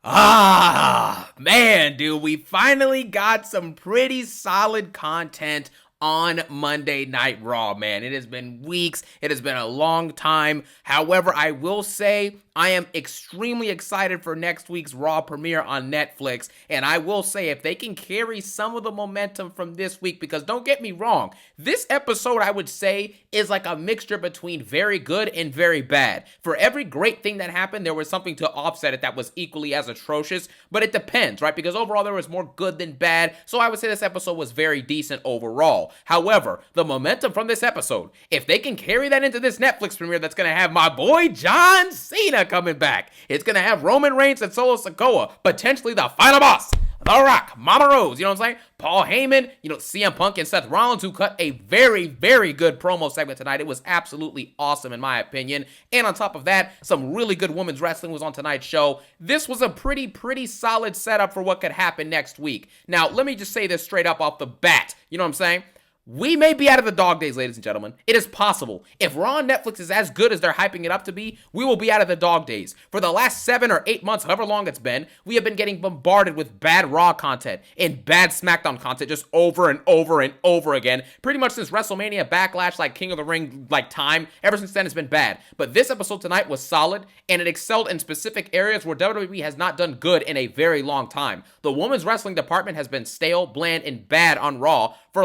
Man, dude, we finally got some pretty solid content on Monday Night Raw, man. It has been weeks. It has been a long time. However, I will say I am extremely excited for next week's Raw premiere on Netflix. And I will say if they can carry some of the momentum from this week, because don't get me wrong, this episode I would say is like a mixture between very good and very bad. For every great thing that happened, there was something to offset it that was equally as atrocious, but it depends, right? Because overall there was more good than bad. So I would say this episode was very decent overall. However, the momentum from this episode, if they can carry that into this Netflix premiere that's going to have my boy John Cena coming back, it's going to have Roman Reigns and Solo Sikoa, potentially the final boss, The Rock, Mama Rose, you know what I'm saying? Paul Heyman, CM Punk and Seth Rollins, who cut a very, very good promo segment tonight. It was absolutely awesome in my opinion. And on top of that, some really good women's wrestling was on tonight's show. This was a pretty solid setup for what could happen next week. Now, let me just say this straight up off the bat. You know what I'm saying? We may be out of the dog days, ladies and gentlemen. It is possible. If Raw on Netflix is as good as they're hyping it up to be, we will be out of the dog days. For the last 7 or 8 months, however long it's been, we have been getting bombarded with bad Raw content and bad SmackDown content just over and over and over again. Pretty much since WrestleMania Backlash, like King of the Ring, like time, ever since then it's been bad. But this episode tonight was solid, and it excelled in specific areas where WWE has not done good in a very long time. The women's wrestling department has been stale, bland, and bad on Raw for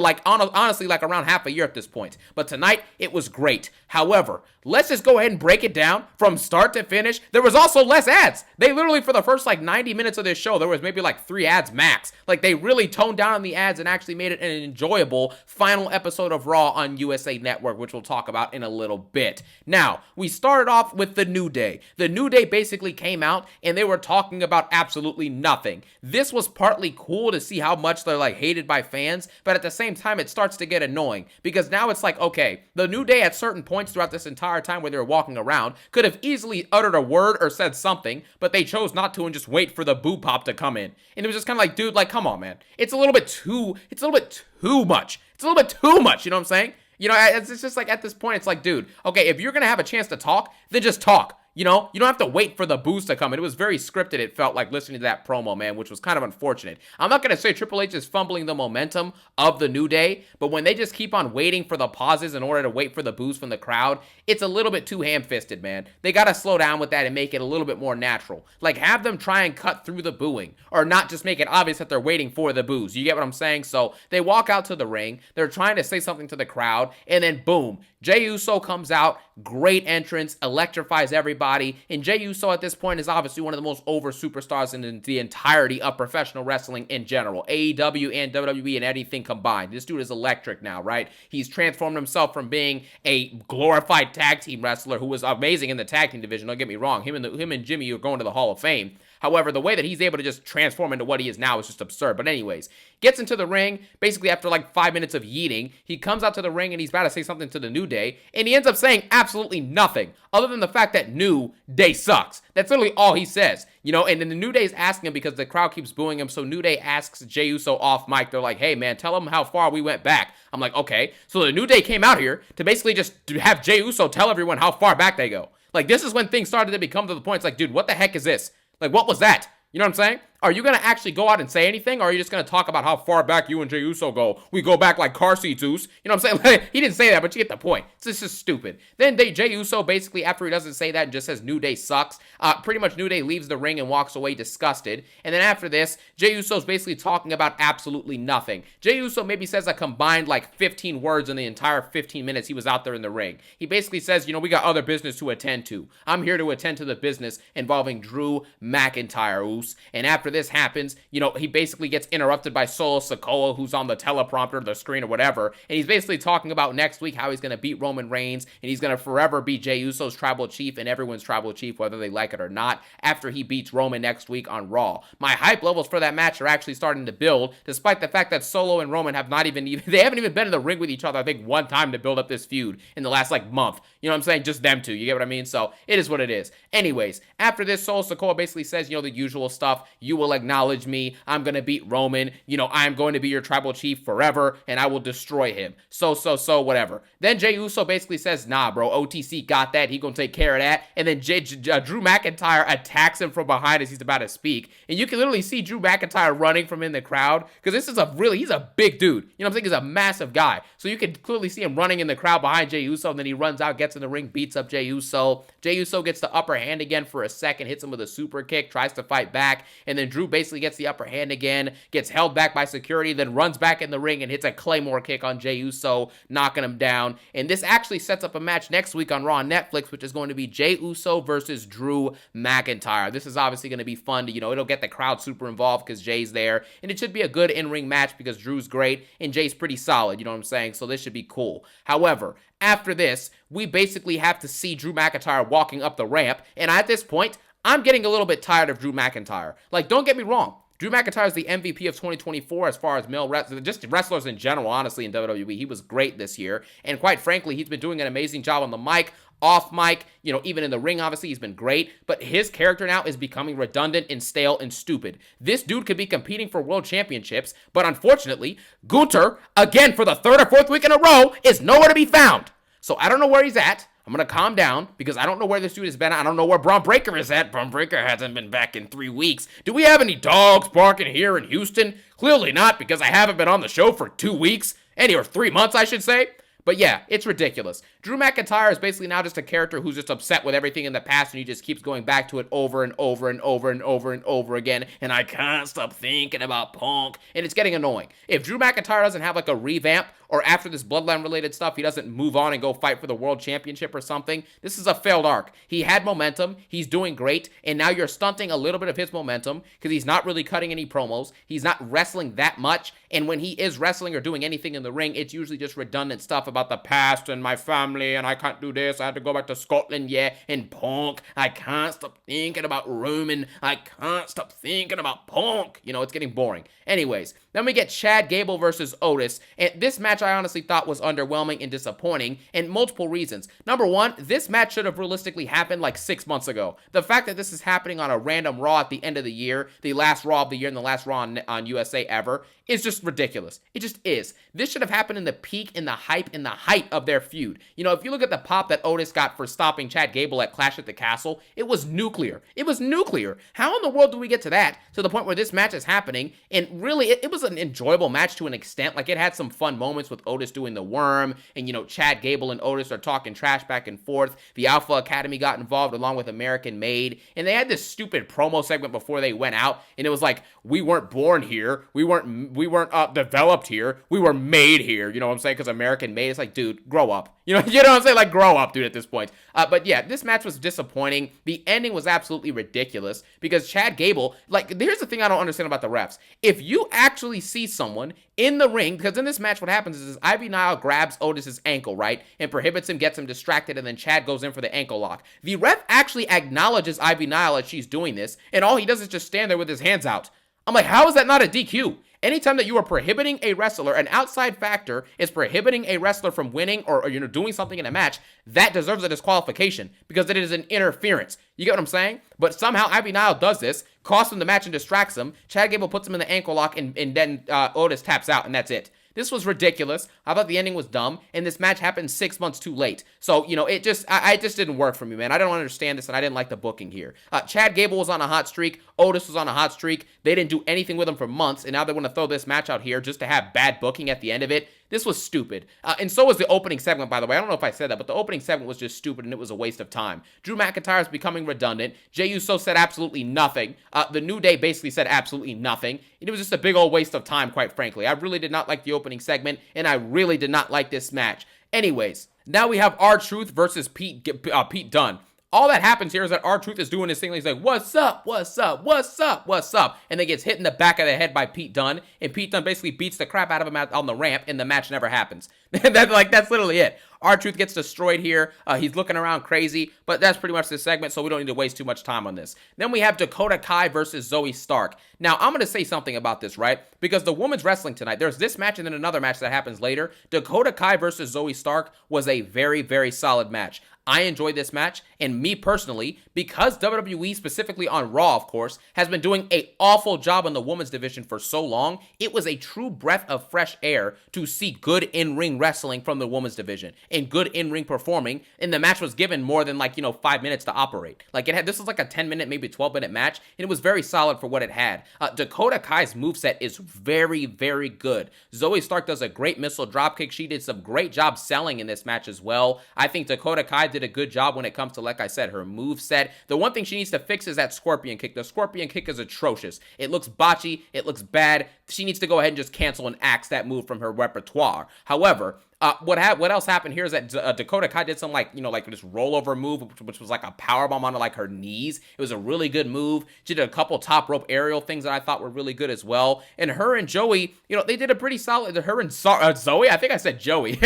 honestly like around half a year at this point. But tonight, it was great. However, let's just go ahead and break it down from start to finish. There was also less ads. They literally, for the first 90 minutes of this show, there was maybe 3 ads max. They really toned down on the ads and actually made it an enjoyable final episode of Raw on USA Network, which we'll talk about in a little bit. Now, we started off with The New Day. The New Day basically came out and they were talking about absolutely nothing. This was partly cool to see how much they're hated by fans, but at the same time, it starts to get annoying because now it's okay, The New Day at certain points throughout this entire time where they were walking around could have easily uttered a word or said something, but they chose not to and just wait for the boo pop to come in. And it was just kind of dude, come on, man. It's a little bit too much. It's a little bit too much, you know what I'm saying? It's just at this point, it's dude, okay, if you're going to have a chance to talk, then just talk. You don't have to wait for the boost to come in. It was very scripted, it felt like, listening to that promo, man, which was kind of unfortunate. I'm not going to say Triple H is fumbling the momentum of the New Day, but when they just keep on waiting for the pauses in order to wait for the boost from the crowd, it's a little bit too ham-fisted, man. They got to slow down with that and make it a little bit more natural. Have them try and cut through the booing, or not just make it obvious that they're waiting for the boos. You get what I'm saying? So they walk out to the ring, they're trying to say something to the crowd, and then boom, Jey Uso comes out, great entrance, electrifies everybody, and Jey Uso at this point is obviously one of the most over superstars in the entirety of professional wrestling in general, AEW and WWE and anything combined. This dude is electric now, right? He's transformed himself from being a glorified tag team wrestler who was amazing in the tag team division, don't get me wrong, him and Jimmy are going to the Hall of Fame. However, the way that he's able to just transform into what he is now is just absurd. But anyways, gets into the ring, basically after 5 minutes of yeeting, he comes out to the ring and he's about to say something to the New Day, and he ends up saying absolutely nothing, other than the fact that New Day sucks. That's literally all he says, and then the New Day's asking him because the crowd keeps booing him, so New Day asks Jey Uso off mic. They're like, hey man, tell him how far we went back. I'm like, okay. So the New Day came out here to basically just have Jey Uso tell everyone how far back they go. This is when things started to become to the point, it's dude, what the heck is this? What was that? You know what I'm saying? Are you going to actually go out and say anything, or are you just going to talk about how far back you and Jey Uso go? We go back like car seats, Oos. You know what I'm saying? He didn't say that, but you get the point. This is stupid. Then Jey Uso, basically, after he doesn't say that and just says New Day sucks, pretty much New Day leaves the ring and walks away disgusted. And then after this, Jey Uso's basically talking about absolutely nothing. Jey Uso maybe says a combined 15 words in the entire 15 minutes he was out there in the ring. He basically says, we got other business to attend to. I'm here to attend to the business involving Drew McIntyre, Oos. And after this happens, he basically gets interrupted by Solo Sikoa, who's on the teleprompter, the screen, or whatever, and he's basically talking about next week how he's going to beat Roman Reigns, and he's going to forever be Jey Uso's tribal chief and everyone's tribal chief, whether they like it or not, after he beats Roman next week on Raw. My hype levels for that match are actually starting to build, despite the fact that Solo and Roman have they haven't even been in the ring with each other, I think, one time to build up this feud in the last, month. You know what I'm saying? Just them two, you get what I mean? So, it is what it is. Anyways, after this, Solo Sikoa basically says, the usual stuff, you will will acknowledge me. I'm going to beat Roman. You know, I'm going to be your tribal chief forever, and I will destroy him. So, whatever. Then Jey Uso basically says, nah, bro, OTC got that. He going to take care of that. And then Drew McIntyre attacks him from behind as he's about to speak. And you can literally see Drew McIntyre running from in the crowd, because this is he's a big dude. You know what I'm saying? He's a massive guy. So you can clearly see him running in the crowd behind Jey Uso, and then he runs out, gets in the ring, beats up Jey Uso. Jey Uso gets the upper hand again for a second, hits him with a super kick, tries to fight back, and then Drew basically gets the upper hand again, gets held back by security, then runs back in the ring and hits a Claymore kick on Jey Uso, knocking him down. And this actually sets up a match next week on Raw on Netflix, which is going to be Jey Uso versus Drew McIntyre. This is obviously going to be fun. It'll get the crowd super involved because Jay's there, and it should be a good in-ring match because Drew's great and Jay's pretty solid, you know what I'm saying? So this should be cool. However, after this, we basically have to see Drew McIntyre walking up the ramp, and at this point, I'm getting a little bit tired of Drew McIntyre. Like, don't get me wrong. Drew McIntyre is the MVP of 2024 as far as male wrestlers, just wrestlers in general, honestly, in WWE. He was great this year, and quite frankly, he's been doing an amazing job on the mic, off mic, even in the ring, obviously, he's been great, but his character now is becoming redundant and stale and stupid. This dude could be competing for world championships, but unfortunately, Gunther, again for the third or fourth week in a row, is nowhere to be found. So I don't know where he's at. I'm going to calm down because I don't know where this dude has been. I don't know where Braun Breaker is at. Braun Breaker hasn't been back in 3 weeks. Do we have any dogs barking here in Houston? Clearly not, because I haven't been on the show for 2 weeks. Or 3 months, I should say. But yeah, it's ridiculous. Drew McIntyre is basically now just a character who's just upset with everything in the past, and he just keeps going back to it over and over and over and over and over again, and I can't stop thinking about Punk, and it's getting annoying. If Drew McIntyre doesn't have like a revamp, or after this Bloodline-related stuff, he doesn't move on and go fight for the World Championship or something, this is a failed arc. He had momentum, he's doing great, and now you're stunting a little bit of his momentum, because he's not really cutting any promos, he's not wrestling that much, and when he is wrestling or doing anything in the ring, it's usually just redundant stuff about the past and my family, and I can't do this, I had to go back to Scotland, and Punk, I can't stop thinking about Roman, I can't stop thinking about Punk, it's getting boring. Anyways, then we get Chad Gable versus Otis, and this match I honestly thought was underwhelming and disappointing, and multiple reasons. Number one, this match should have realistically happened like 6 months ago. The fact that this is happening on a random Raw at the end of the year, the last Raw of the year and the last Raw on USA ever, is just ridiculous. It just is. This should have happened in the peak, in the hype, in the height of their feud. If you look at the pop that Otis got for stopping Chad Gable at Clash at the Castle, it was nuclear. It was nuclear. How in the world do we get to that, to the point where this match is happening? And really, it was an enjoyable match to an extent. Like, it had some fun moments with Otis doing the worm, and, Chad Gable and Otis are talking trash back and forth. The Alpha Academy got involved along with American Made, and they had this stupid promo segment before they went out, and it was like, we weren't born here, we weren't developed here, we were made here, you know what I'm saying, because American Made. It's like, dude, grow up, you know what I'm saying, like, grow up, dude, at this point. But yeah, this match was disappointing. The ending was absolutely ridiculous, because Chad Gable, like, here's the thing I don't understand about the refs. If you actually see someone in the ring, because in this match what happens is Ivy Nile grabs Otis's ankle, right, and prohibits him, gets him distracted, and then Chad goes in for the ankle lock. The ref actually acknowledges Ivy Nile as she's doing this, and all he does is just stand there with his hands out. I'm like, how is that not a DQ? Anytime that you are prohibiting a wrestler, an outside factor is prohibiting a wrestler from winning or doing something in a match, that deserves a disqualification because it is an interference. You get what I'm saying? But somehow Ivy Nile does this, costs him the match and distracts him. Chad Gable puts him in the ankle lock, and then Otis taps out, and that's it. This was ridiculous. I thought the ending was dumb, and this match happened 6 months too late. So, it just didn't work for me, man. I don't understand this, and I didn't like the booking here. Chad Gable was on a hot streak. Otis was on a hot streak. They didn't do anything with him for months, and now they want to throw this match out here just to have bad booking at the end of it. This was stupid. And so was the opening segment, by the way. I don't know if I said that, but the opening segment was just stupid, and it was a waste of time. Drew McIntyre is becoming redundant. Jey Uso said absolutely nothing. The New Day basically said absolutely nothing. It was just a big old waste of time, quite frankly. I really did not like the opening segment, and I really did not like this match. Anyways, now we have RTruth versus Pete Dunn. All that happens here is that RTruth is doing this thing. He's like, what's up, what's up, what's up, what's up? And then gets hit in the back of the head by Pete Dunne. And Pete Dunne basically beats the crap out of him on the ramp, and the match never happens. That's literally it. RTruth gets destroyed here. He's looking around crazy, but that's pretty much the segment, so we don't need to waste too much time on this. Then we have Dakota Kai versus Zoe Stark. Now, I'm going to say something about this, right? Because the women's wrestling tonight, there's this match and then another match that happens later. Dakota Kai versus Zoe Stark was a very, very solid match. I enjoyed this match, and me personally, because WWE, specifically on Raw, of course, has been doing an awful job in the women's division for so long, it was a true breath of fresh air to see good in-ring wrestling from the women's division and good in-ring performing, and the match was given more than 5 minutes to operate. This was like a 10-minute, maybe 12-minute match, and it was very solid for what it had. Dakota Kai's moveset is very, very good. Zoe Stark does a great missile dropkick. She did some great job selling in this match as well. I think Dakota Kai did a good job when it comes to, like I said, her move set. The one thing she needs to fix is that scorpion kick. The scorpion kick is atrocious. It looks botchy. It looks bad. She needs to go ahead and just cancel and axe that move from her repertoire. However, what else happened here is that Dakota Kai did some like this rollover move, which was like a powerbomb onto like her knees. It was a really good move. She did a couple top rope aerial things that I thought were really good as well. And her and Joey, they did a pretty solid. Her and Zoe, I think I said Joey.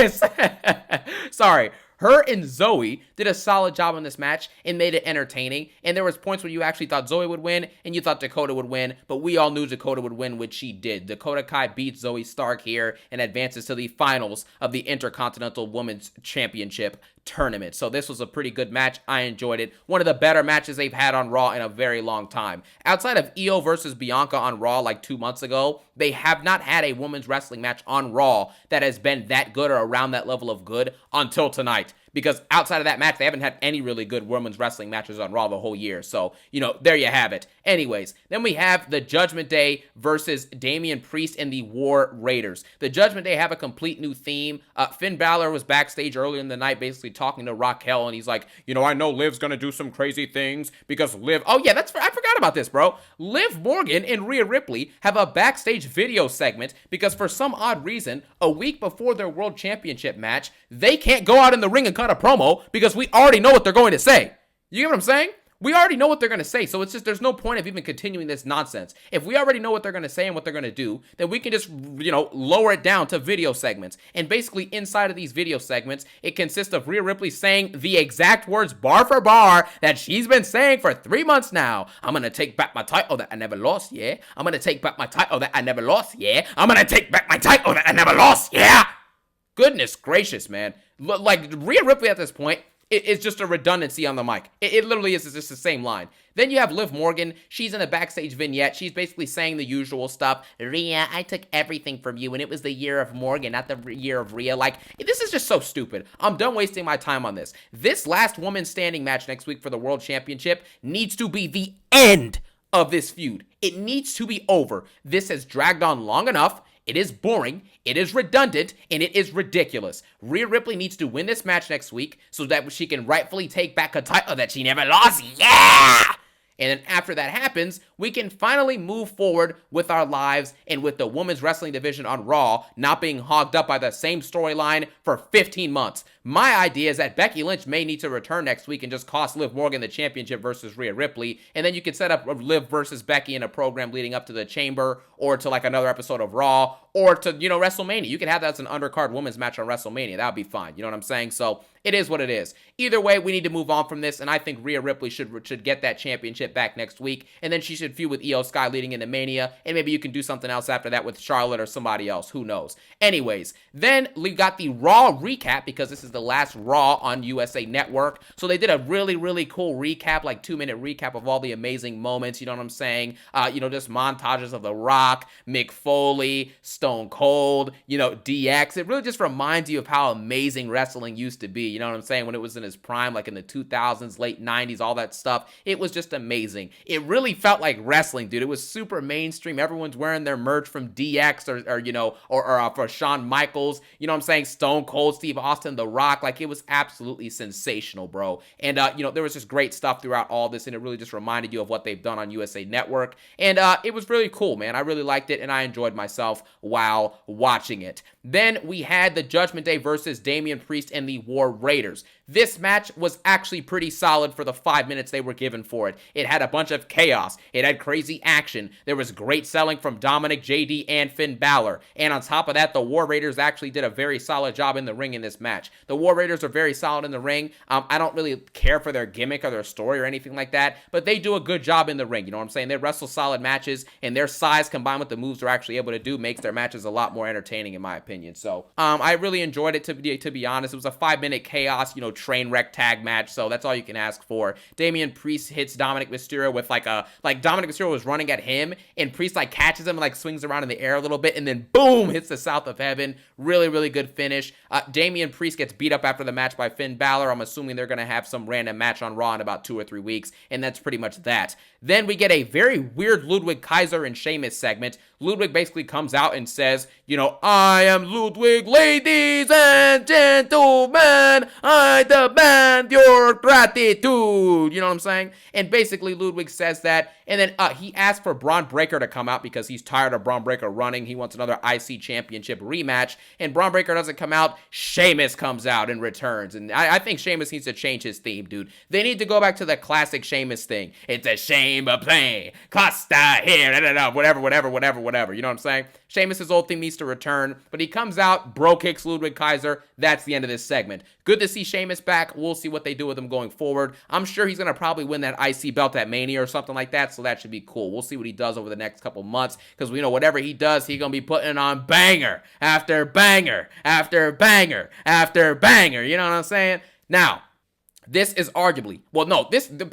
Sorry. Her and Zoe did a solid job in this match and made it entertaining. And there was points where you actually thought Zoe would win and you thought Dakota would win, but we all knew Dakota would win, which she did. Dakota Kai beats Zoe Stark here and advances to the finals of the Intercontinental Women's Championship tournament. So this was a pretty good match. I enjoyed it. One of the better matches they've had on Raw in a very long time. Outside of Io versus Bianca on Raw like 2 months ago, they have not had a women's wrestling match on Raw that has been that good or around that level of good until tonight. Because outside of that match, they haven't had any really good women's wrestling matches on Raw the whole year. So, there you have it. Anyways, then we have the Judgment Day versus Damian Priest and the War Raiders. The Judgment Day have a complete new theme. Finn Balor was backstage earlier in the night basically talking to Raquel, and he's like, I know Liv's going to do some crazy things because Liv... Oh, yeah, I forgot about this, bro. Liv Morgan and Rhea Ripley have a backstage video segment because for some odd reason, a week before their World Championship match, they can't go out in the ring and cut a promo because we already know what they're going to say. You get what I'm saying? We already know what they're going to say, so it's just there's no point of even continuing this nonsense. If we already know what they're going to say and what they're going to do, then we can just, lower it down to video segments. And basically inside of these video segments, it consists of Rhea Ripley saying the exact words bar for bar that she's been saying for 3 months now. I'm going to take back my title that I never lost, yeah. I'm going to take back my title that I never lost, yeah. I'm going to take back my title that I never lost, yeah. Goodness gracious, man. Like, Rhea Ripley at this point, it's just a redundancy on the mic. It literally is just the same line. Then you have Liv Morgan. She's in a backstage vignette. She's basically saying the usual stuff. Rhea, I took everything from you, and it was the year of Morgan, not the year of Rhea. Like, this is just so stupid. I'm done wasting my time on this. This last woman standing match next week for the World Championship needs to be the end of this feud. It needs to be over. This has dragged on long enough. It is boring, it is redundant, and it is ridiculous. Rhea Ripley needs to win this match next week so that she can rightfully take back a title that she never lost. Yeah! And then after that happens, we can finally move forward with our lives and with the women's wrestling division on Raw not being hogged up by the same storyline for 15 months. My idea is that Becky Lynch may need to return next week and just cost Liv Morgan the championship versus Rhea Ripley. And then you could set up Liv versus Becky in a program leading up to the Chamber or to like another episode of Raw or to, WrestleMania. You could have that as an undercard women's match on WrestleMania. That would be fine. You know what I'm saying? So it is what it is. Either way, we need to move on from this. And I think Rhea Ripley should get that championship back next week. And then she should feud with EOS Sky leading into Mania. And maybe you can do something else after that with Charlotte or somebody else. Who knows? Anyways, then we got the Raw recap because this is the last Raw on USA Network. So they did a really, really cool recap, like 2-minute recap of all the amazing moments. You know what I'm saying? Just montages of The Rock, Mick Foley, Stone Cold, DX. It really just reminds you of how amazing wrestling used to be. You know what I'm saying? When it was in its prime, like in the 2000s, late 90s, all that stuff. It was just amazing. It really felt like wrestling, dude. It was super mainstream. Everyone's wearing their merch from DX or for Shawn Michaels. You know what I'm saying? Stone Cold, Steve Austin, The Rock. Like, it was absolutely sensational, bro. And, there was just great stuff throughout all this, and it really just reminded you of what they've done on USA Network. And it was really cool, man. I really liked it, and I enjoyed myself while watching it. Then we had the Judgment Day versus Damian Priest and the War Raiders. this match was actually pretty solid for the 5 minutes they were given for it. It had a bunch of chaos. It had crazy action. There was great selling from Dominic, JD, and Finn Balor. And on top of that, the War Raiders actually did a very solid job in the ring in this match. The War Raiders are very solid in the ring. I don't really care for their gimmick or their story or anything like that, but they do a good job in the ring. You know what I'm saying? They wrestle solid matches, and their size combined with the moves they're actually able to do makes their matches a lot more entertaining in my opinion. So I really enjoyed it, to be honest. It was a 5-minute chaos, train wreck tag match, so that's all you can ask for. Damian Priest hits Dominic Mysterio with like Dominic Mysterio was running at him, and Priest catches him and swings around in the air a little bit, and then boom, hits the South of Heaven. Really, really good finish. Damian Priest gets beat up after the match by Finn Balor. I'm assuming they're going to have some random match on Raw in about 2 or 3 weeks, and that's pretty much that. Then we get a very weird Ludwig Kaiser and Sheamus segment. Ludwig basically comes out and says, I am Ludwig, ladies and gentlemen, I demand your gratitude. You know what I'm saying? And basically Ludwig says that, and then he asks for Braun Breaker to come out because he's tired of Braun Breaker running. He wants another IC Championship rematch, and Braun Breaker doesn't come out. Sheamus comes out and returns, and I think Sheamus needs to change his theme, dude. They need to go back to the classic Sheamus thing. It's a shame of playing, Costa here, whatever. You know what I'm saying? Sheamus' old thing needs to return, but he comes out, bro kicks Ludwig Kaiser. That's the end of this segment. Good to see Sheamus back. We'll see what they do with him going forward. I'm sure he's going to probably win that IC belt at Mania or something like that, so that should be cool. We'll see what he does over the next couple months, because we know whatever he does, he's going to be putting on banger after banger after banger after banger. You know what I'm saying? Now, this is arguably,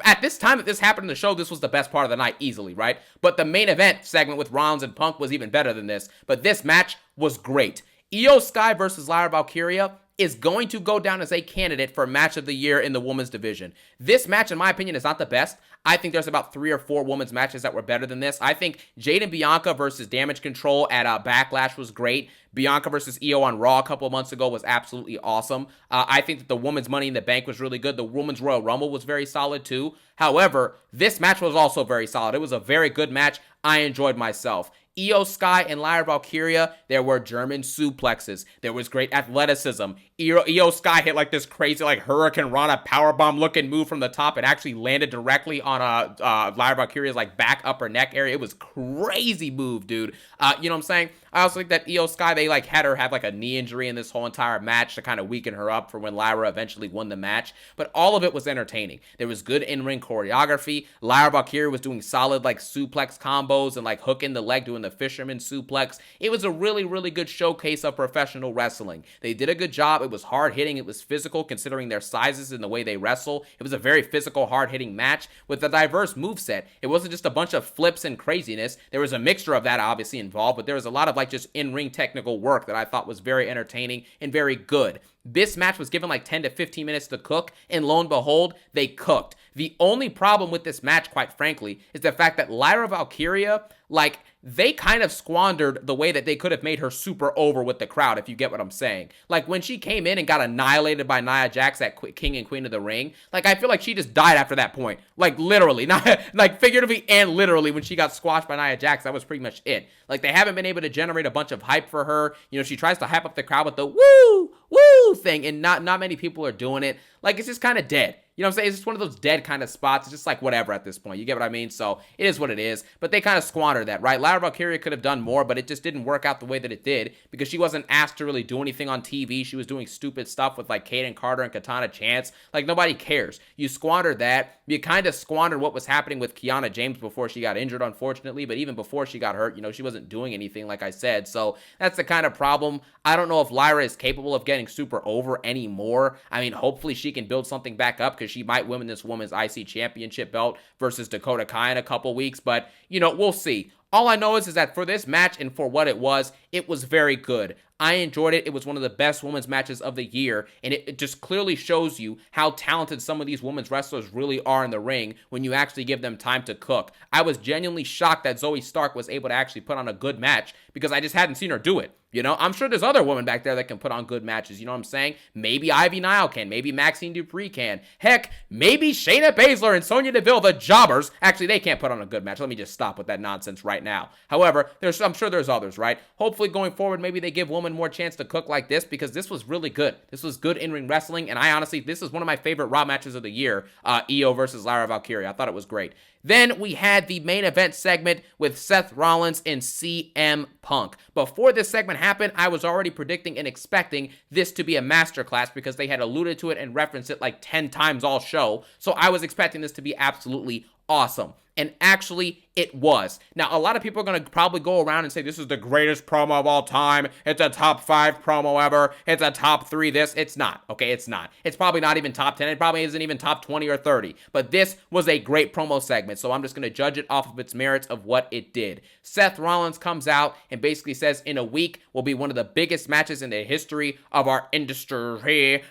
at this time that this happened in the show, this was the best part of the night easily, right? But the main event segment with Rollins and Punk was even better than this. But this match was great. EOS Sky versus Lyra Valkyria is going to go down as a candidate for match of the year in the women's division. This match, in my opinion, is not the best. I think there's about 3 or 4 women's matches that were better than this. I think Jade and Bianca versus Damage Control at Backlash was great. Bianca versus Io on Raw a couple of months ago was absolutely awesome. I think that the women's Money in the Bank was really good. The women's Royal Rumble was very solid too. However, this match was also very solid. It was a very good match. I enjoyed myself. EOS Sky and Lyra Valkyria, there were German suplexes. There was great athleticism. EOS Sky hit this crazy Hurricane Rana powerbomb looking move from the top. It actually landed directly on Lyra Valkyria's back upper neck area. It was crazy move, dude. You know what I'm saying? I also think that EOS Sky, they had her have a knee injury in this whole entire match to kind of weaken her up for when Lyra eventually won the match. But all of it was entertaining. There was good in-ring choreography. Lyra Valkyria was doing solid suplex combos and hooking the leg, doing the fisherman suplex. It was a really, really good showcase of professional wrestling. They did a good job. It was hard hitting. It was physical considering their sizes and the way they wrestle. It was a very physical, hard hitting match with a diverse moveset. It wasn't just a bunch of flips and craziness. There was a mixture of that obviously involved, but there was a lot of just in-ring technical work that I thought was very entertaining and very good. This match was given 10 to 15 minutes to cook, and lo and behold, they cooked. The only problem with this match, quite frankly, is the fact that Lyra Valkyria, they kind of squandered the way that they could have made her super over with the crowd, if you get what I'm saying. When she came in and got annihilated by Nia Jax at King and Queen of the Ring, I feel like she just died after that point. Literally. Not, figuratively and literally, when she got squashed by Nia Jax, that was pretty much it. They haven't been able to generate a bunch of hype for her. She tries to hype up the crowd with the woo, woo thing, and not many people are doing it. It's just kind of dead. You know what I'm saying? It's just one of those dead kind of spots. It's just whatever at this point. You get what I mean? So it is what it is. But they kind of squandered that, right? Lyra Valkyria could have done more, but it just didn't work out the way that it did because she wasn't asked to really do anything on TV. She was doing stupid stuff with Kaden Carter and Katana Chance. Nobody cares. You squandered that. You kind of squandered what was happening with Kiana James before she got injured, unfortunately. But even before she got hurt, she wasn't doing anything, like I said. So that's the kind of problem. I don't know if Lyra is capable of getting super over anymore. I mean, hopefully she can build something back up because she might win this women's IC championship belt versus Dakota Kai in a couple weeks. But, we'll see. All I know is that for this match and for what it was very good. I enjoyed it. It was one of the best women's matches of the year, and it just clearly shows you how talented some of these women's wrestlers really are in the ring when you actually give them time to cook. I was genuinely shocked that Zoe Stark was able to actually put on a good match because I just hadn't seen her do it. I'm sure there's other women back there that can put on good matches. You know what I'm saying? Maybe Ivy Nile can. Maybe Maxine Dupree can. Heck, maybe Shayna Baszler and Sonya Deville, the jobbers. Actually, they can't put on a good match. Let me just stop with that nonsense right now. However, I'm sure there's others, right? Hopefully going forward, maybe they give women more chance to cook like this, because this was really good. This was good in-ring wrestling, and I honestly, this is one of my favorite Raw matches of the year, Io versus Lara Valkyria. I thought it was great. Then we had the main event segment with Seth Rollins and CM Punk. Before this segment happened, I was already predicting and expecting this to be a masterclass, because they had alluded to it and referenced it like 10 times all show. So I was expecting this to be absolutely awesome. And actually, it was. Now, a lot of people are going to probably go around and say, this is the greatest promo of all time. It's a top 5 promo ever. It's a top 3 this. It's not. Okay, it's not. It's probably not even top 10. It probably isn't even top 20 or 30. But this was a great promo segment, so I'm just going to judge it off of its merits of what it did. Seth Rollins comes out and basically says, in a week will be one of the biggest matches in the history of our industry.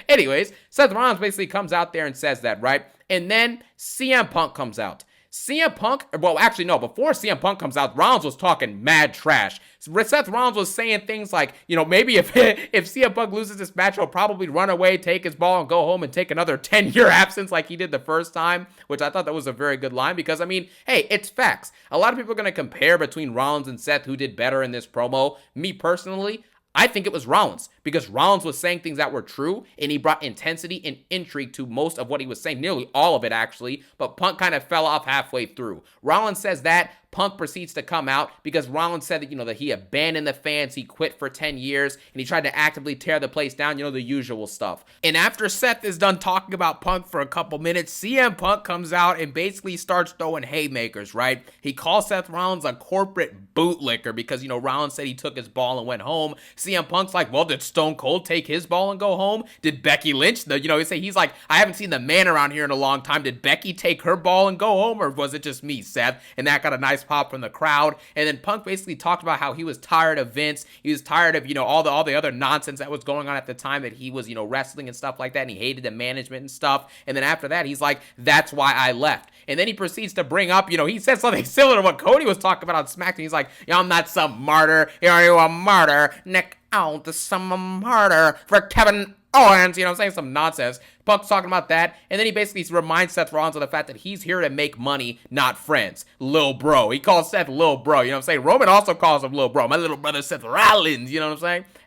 Anyways, Seth Rollins basically comes out there and says that, right? And then CM Punk comes out. CM Punk, well, actually, no, before CM Punk comes out, Rollins was talking mad trash. Seth Rollins was saying things like, maybe if CM Punk loses this match, he'll probably run away, take his ball, and go home and take another 10-year absence like he did the first time, which I thought that was a very good line, because, hey, it's facts. A lot of people are going to compare between Rollins and Seth who did better in this promo. Me personally, I think it was Rollins, because Rollins was saying things that were true, and he brought intensity and intrigue to most of what he was saying, nearly all of it actually, but Punk kind of fell off halfway through. Rollins says that, Punk proceeds to come out because Rollins said that, that he abandoned the fans, he quit for 10 years, and he tried to actively tear the place down, the usual stuff. And after Seth is done talking about Punk for a couple minutes, CM Punk comes out and basically starts throwing haymakers, right? He calls Seth Rollins a corporate bootlicker because, Rollins said he took his ball and went home. CM Punk's like, well, did Stone Cold take his ball and go home? Did Becky Lynch, he's like, I haven't seen the man around here in a long time. Did Becky take her ball and go home, or was it just me, Seth? And that got a nice pop from the crowd. And then Punk basically talked about how he was tired of Vince. He was tired of, all the other nonsense that was going on at the time that he was, wrestling and stuff like that. And he hated the management and stuff. And then after that, he's like, that's why I left. And then he proceeds to bring up, he said something similar to what Cody was talking about on SmackDown. He's like, I'm not some martyr. Are you a martyr? Nick out to some martyr for Kevin Owens, saying some nonsense. Punk's talking about that, and then he basically reminds Seth Rollins of the fact that he's here to make money, not friends. Lil bro. He calls Seth Lil bro, Roman also calls him Lil bro. My little brother Seth Rollins,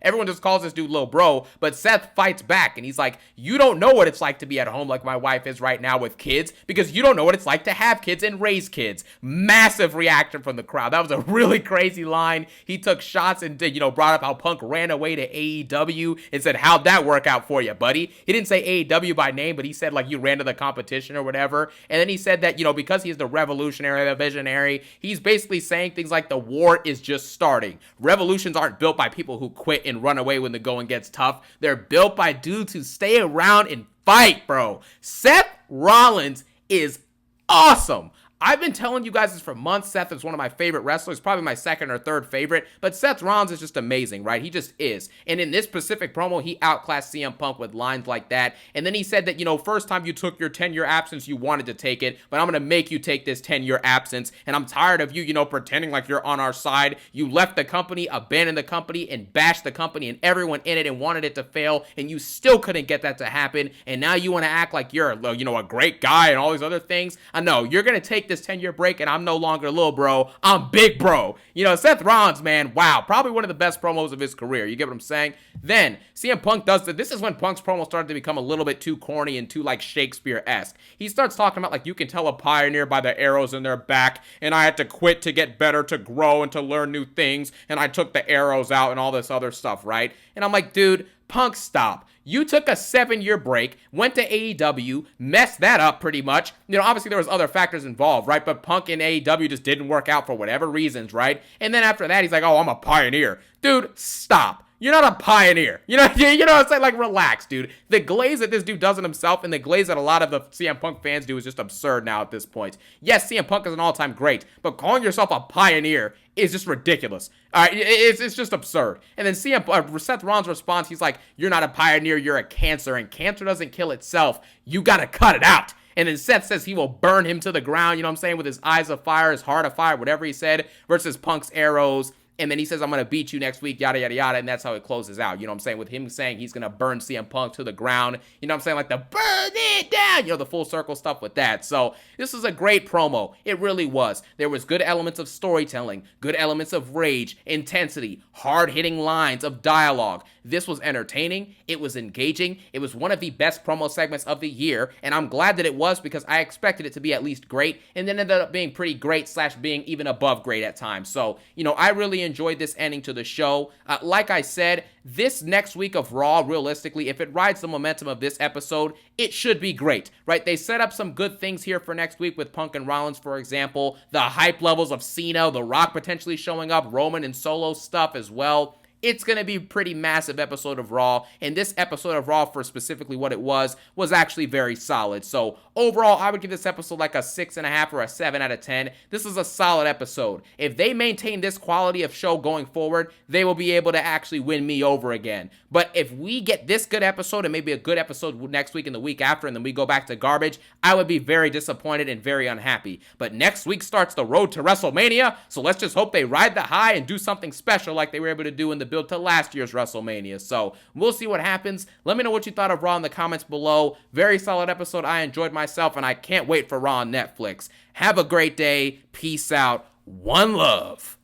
Everyone just calls this dude Lil bro, but Seth fights back, and he's like, you don't know what it's like to be at home like my wife is right now with kids, because you don't know what it's like to have kids and raise kids. Massive reaction from the crowd. That was a really crazy line. He took shots and brought up how Punk ran away to AEW and said, how'd that work out for you, buddy? He didn't say AEW by name, but he said like you ran to the competition or whatever. And then he said that, because he's the revolutionary, the visionary, he's basically saying things like the war is just starting. Revolutions aren't built by people who quit and run away when the going gets tough. They're built by dudes who stay around and fight, bro. Seth Rollins is awesome. I've been telling you guys this for months. Seth is one of my favorite wrestlers, probably my second or third favorite, but Seth Rollins is just amazing, right? He just is. And in this specific promo, he outclassed CM Punk with lines like that. And then he said that, first time you took your 10-year absence, you wanted to take it, but I'm going to make you take this 10-year absence. And I'm tired of you, pretending like you're on our side. You left the company, abandoned the company, and bashed the company and everyone in it and wanted it to fail. And you still couldn't get that to happen. And now you want to act like you're, a great guy and all these other things. I know you're going to take this 10-year break, and I'm no longer little bro. I'm big bro. Seth Rollins, man, wow, probably one of the best promos of his career. You get what I'm saying? Then CM Punk does that. This is when Punk's promo started to become a little bit too corny and too like Shakespeare-esque. He starts talking about like you can tell a pioneer by the arrows in their back, and I had to quit to get better, to grow, and to learn new things, and I took the arrows out and all this other stuff, right? And I'm like, dude, Punk, stop. You took a 7-year break, went to AEW, messed that up pretty much. Obviously there was other factors involved, right? But Punk and AEW just didn't work out for whatever reasons, right? And then after that, he's like, oh, I'm a pioneer. Dude, stop. You're not a pioneer. It's like relax, dude. The glaze that this dude does on himself and the glaze that a lot of the CM Punk fans do is just absurd now at this point. Yes, CM Punk is an all-time great, but calling yourself a pioneer is just ridiculous. All right, it's just absurd. And then Seth Rollins' response, he's like, you're not a pioneer, you're a cancer, and cancer doesn't kill itself. You gotta cut it out. And then Seth says he will burn him to the ground, with his eyes of fire, his heart of fire, whatever he said, versus Punk's arrows. and then he says, I'm going to beat you next week, yada, yada, yada, and that's how it closes out. You know what I'm saying? With him saying he's going to burn CM Punk to the ground. You know what I'm saying? Like the burn it down, the full circle stuff with that. So this was a great promo. It really was. There was good elements of storytelling, good elements of rage, intensity, hard-hitting lines of dialogue. This was entertaining. It was engaging. It was one of the best promo segments of the year, and I'm glad that it was because I expected it to be at least great, and then ended up being pretty great / being even above great at times. So, I really enjoyed this ending to the show. Like I said, this next week of Raw, realistically, if it rides the momentum of this episode, it should be great, right? They set up some good things here for next week with Punk and Rollins, for example. The hype levels of Cena, The Rock potentially showing up, Roman and Solo stuff as well. It's going to be a pretty massive episode of Raw, and this episode of Raw, for specifically what it was actually very solid. So overall, I would give this episode like a 6.5 or a 7 out of 10. This is a solid episode. If they maintain this quality of show going forward, they will be able to actually win me over again. But if we get this good episode and maybe a good episode next week and the week after, and then we go back to garbage, I would be very disappointed and very unhappy. But next week starts the road to WrestleMania, so let's just hope they ride the high and do something special like they were able to do in the build to last year's WrestleMania. So we'll see what happens. Let me know what you thought of Raw in the comments below. Very solid episode. I enjoyed myself, and I can't wait for Raw on Netflix. Have a great day. Peace out. One love.